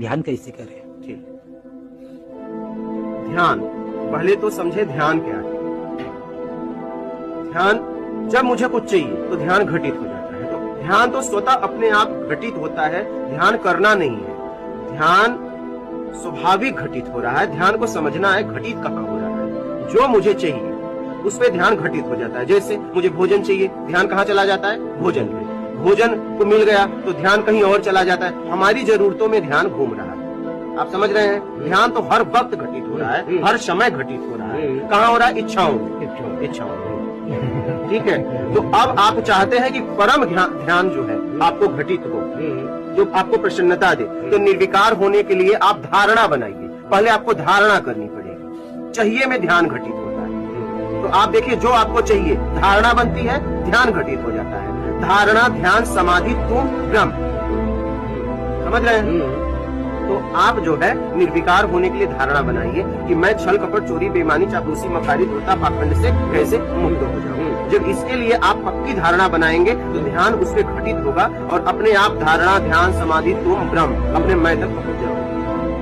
ध्यान कैसे करें? ठीक। ध्यान, पहले तो समझे ध्यान क्या है। ध्यान, जब मुझे कुछ चाहिए तो ध्यान घटित हो जाता है। तो ध्यान तो स्वतः अपने आप घटित होता है, ध्यान करना नहीं है। ध्यान स्वाभाविक घटित हो रहा है। ध्यान को समझना है घटित कहाँ हो रहा है। जो मुझे चाहिए उस पे ध्यान घटित हो जाता है। जैसे मुझे भोजन चाहिए, ध्यान कहाँ चला जाता है? भोजन पे। भोजन को मिल गया तो ध्यान कहीं और चला जाता है। हमारी जरूरतों में ध्यान घूम रहा है। आप समझ रहे हैं? ध्यान तो हर वक्त घटित हो रहा है, हर समय घटित हो रहा है। कहाँ हो रहा है? इच्छाओं। ठीक है। तो अब आप चाहते हैं कि परम ध्यान जो है आपको घटित हो, जो आपको प्रसन्नता दे, तो निर्विकार होने के लिए आप धारणा बनाइए। पहले आपको धारणा करनी पड़ेगी। चाहिए में ध्यान घटित होता है। तो आप देखिए, जो आपको चाहिए धारणा बनती है, ध्यान घटित हो जाता है। धारणा, ध्यान, समाधि, तुम ब्रह्म। समझ रहे हैं? तो आप जो है निर्विकार होने के लिए धारणा बनाइए कि मैं छल कपट चोरी बेईमानी चापलूसी मकारी धोखा पाखंड से कैसे मुक्त हो जाऊं। जब इसके लिए आप पक्की धारणा बनाएंगे तो ध्यान उसमें घटित होगा और अपने आप धारणा, ध्यान, समाधि, तुम ब्रह्म अपने मैं तक पहुंच जाएगा।